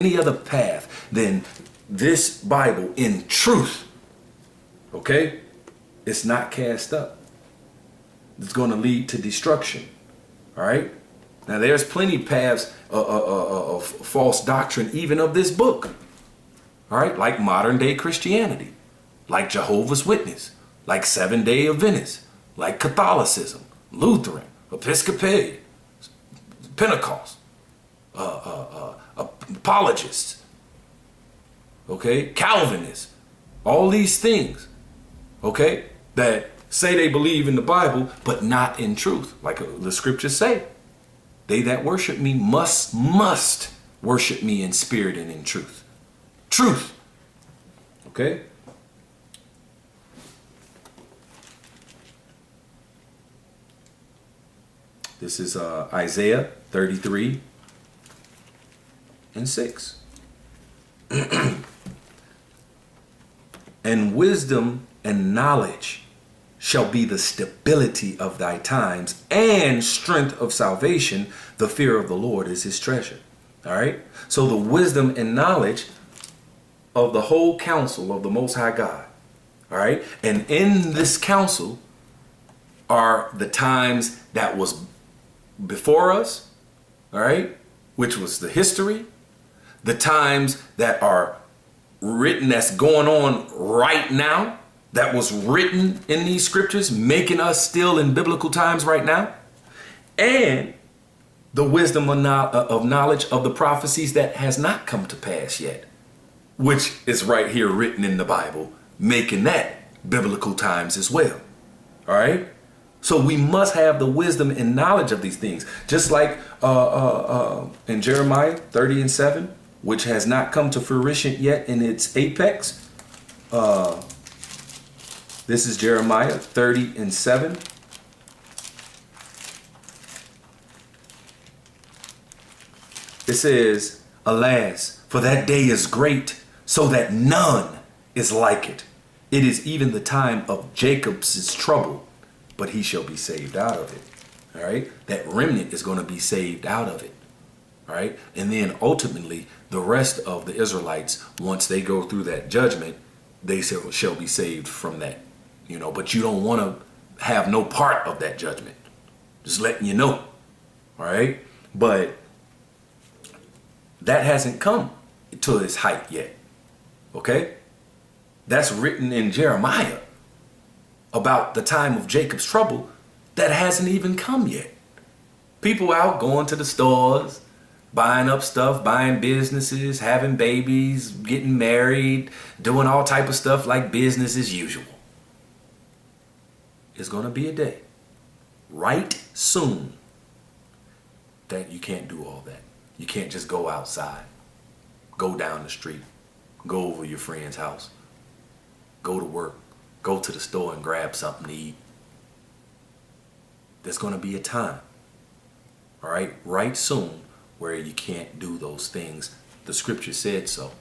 any other path than this Bible in truth, okay, it's not cast up. It's going to lead to destruction. All right. Now, there's plenty paths of false doctrine, even of this book. All right. Like modern day Christianity, like Jehovah's Witness, like Seventh-day Adventists, like Catholicism, Lutheran, Episcopalian, Pentecost, apologists, okay, Calvinists, all these things, okay, that say they believe in the Bible, but not in truth. Like the scriptures say, they that worship me must worship me in spirit and in truth. Truth, okay? This is Isaiah 33 and 6. And wisdom and knowledge shall be the stability of thy times, and strength of salvation. The fear of the Lord is his treasure. All right. So the wisdom and knowledge of the whole counsel of the Most High God. All right. And in this counsel are the times that was before us. All right. Which was the history, the times that are written, that's going on right now, that was written in these scriptures, making us still in biblical times right now, and the wisdom of knowledge of the prophecies that has not come to pass yet, which is right here written in the Bible, making that biblical times as well. All right. So we must have the wisdom and knowledge of these things, just like in Jeremiah 30 and 7, which has not come to fruition yet in its apex. This is Jeremiah 30 and 7. It says, alas, for that day is great, so that none is like it. It is even the time of Jacob's trouble, but he shall be saved out of it. All right. That remnant is going to be saved out of it. All right. And then ultimately, the rest of the Israelites, once they go through that judgment, they shall be saved from that. You know, but you don't want to have no part of that judgment. Just letting you know. All right. But that hasn't come to its height yet. Okay. That's written in Jeremiah about the time of Jacob's trouble. That hasn't even come yet. People out going to the stores, buying up stuff, buying businesses, having babies, getting married, doing all type of stuff like business as usual. It's going to be a day right soon that you can't do all that. You can't just go outside, go down the street, go over your friend's house, go to work, go to the store and grab something to eat. There's going to be a time, all right, right soon, where you can't do those things. The scripture said so,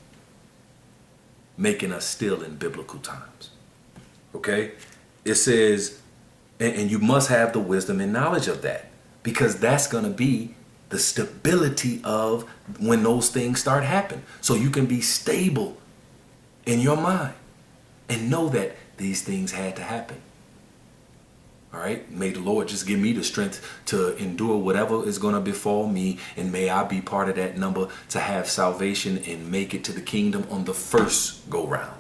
making us still in biblical times. Okay. It says, and you must have the wisdom and knowledge of that, because that's going to be the stability of when those things start happening. So you can be stable in your mind and know that these things had to happen. All right. May the Lord just give me the strength to endure whatever is going to befall me. And may I be part of that number to have salvation and make it to the kingdom on the first go round.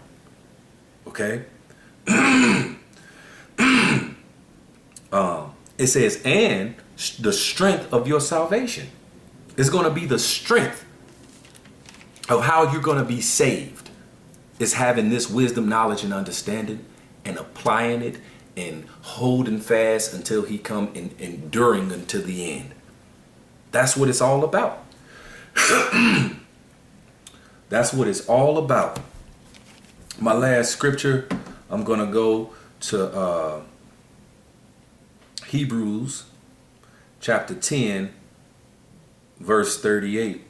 Okay. It says, and the strength of your salvation is going to be the strength of how you're going to be saved. Is having this wisdom, knowledge, and understanding, and applying it and holding fast until he come and enduring until the end. That's what it's all about. That's what it's all about. My last scripture, I'm going to go to Hebrews chapter 10, verse 38.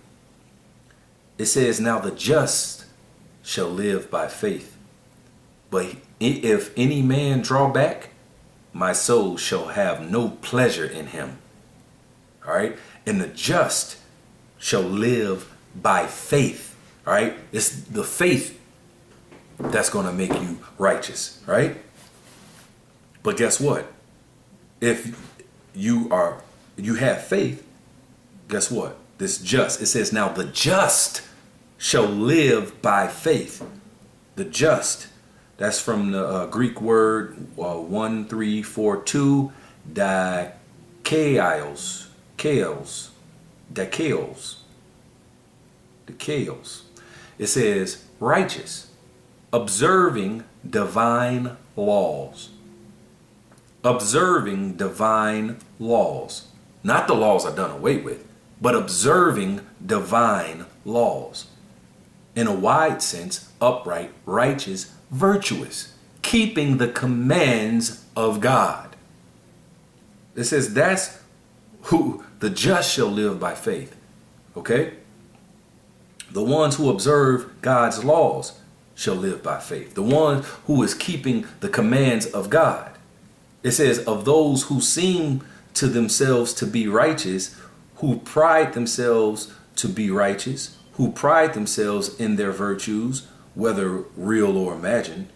It says, now the just shall live by faith. But if any man draw back, my soul shall have no pleasure in him. All right. And the just shall live by faith. All right. It's the faith that's going to make you righteous. Right. But guess what? If you have faith, guess what? It says now the just shall live by faith. The just, that's from the Greek word 1342, dikaios. It says righteous, observing divine laws. Observing divine laws. Not the laws are done away with, but observing divine laws. In a wide sense, upright, righteous, virtuous, keeping the commands of God. It says that's who the just shall live by faith. Okay? The ones who observe God's laws shall live by faith. The one who is keeping the commands of God. It says, of those who seem to themselves to be righteous, who pride themselves to be righteous, who pride themselves in their virtues, whether real or imagined.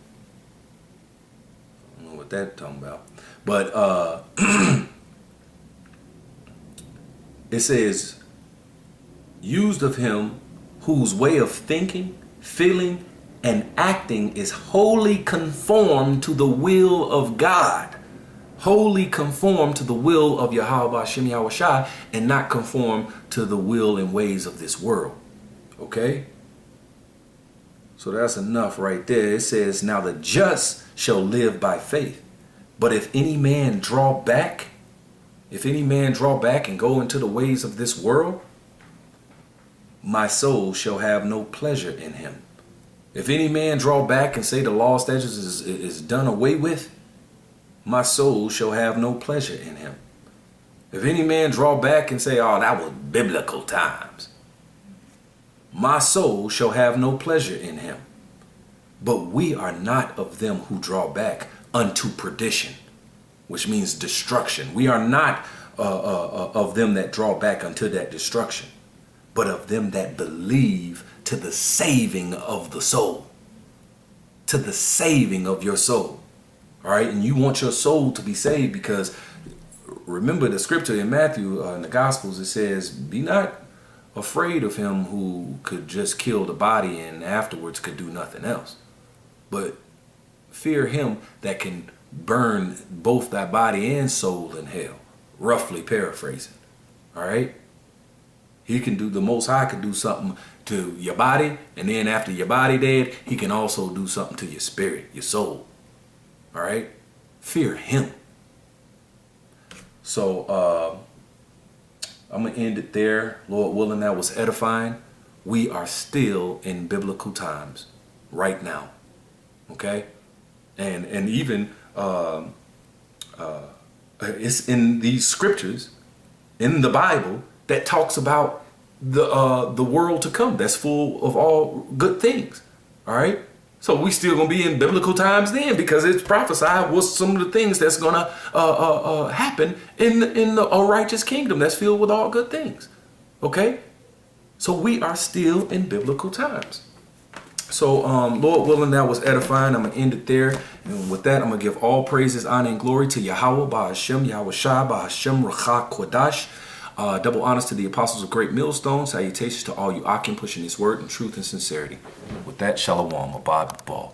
I don't know what that's talking about. But it says, used of him whose way of thinking, feeling, and acting is wholly conformed to the will of God. Wholly conform to the will of Yahweh Hashem Yahweh Shai, and not conform to the will and ways of this world. Okay? So that's enough right there. It says, now the just shall live by faith. But if any man draw back and go into the ways of this world, my soul shall have no pleasure in him. If any man draw back and say the law of statutes is done away with, my soul shall have no pleasure in him. If any man draw back and say, oh, that was biblical times, my soul shall have no pleasure in him. But we are not of them who draw back unto perdition, which means destruction. We are not of them that draw back unto that destruction, but of them that believe to the saving of the soul. To the saving of your soul. All right, and you want your soul to be saved because remember the scripture in Matthew, in the Gospels, it says, be not afraid of him who could just kill the body and afterwards could do nothing else. But fear him that can burn both thy body and soul in hell, roughly paraphrasing. All right, the Most High can do something to your body, and then after your body dead, he can also do something to your spirit, your soul. All right, fear him. So I'm gonna end it there. Lord willing, that was edifying. We are still in biblical times right now. Okay, and even it's in these scriptures in the Bible that talks about the world to come. That's full of all good things. All right. So we still gonna be in biblical times then, because it's prophesied what's some of the things that's gonna happen in the righteous kingdom that's filled with all good things. Okay, so we are still in biblical times. So Lord willing, that was edifying. I'm gonna end it there, and with that, I'm gonna give all praises, honor, and glory to Yahweh Ba'Hashem, Yahweh Shai Ba'Hashem Rachak Kodash. Double honors to the apostles of Great Millstone. Salutations to all you Akim pushing this word in truth and sincerity. With that, Shalom, Abad Ball.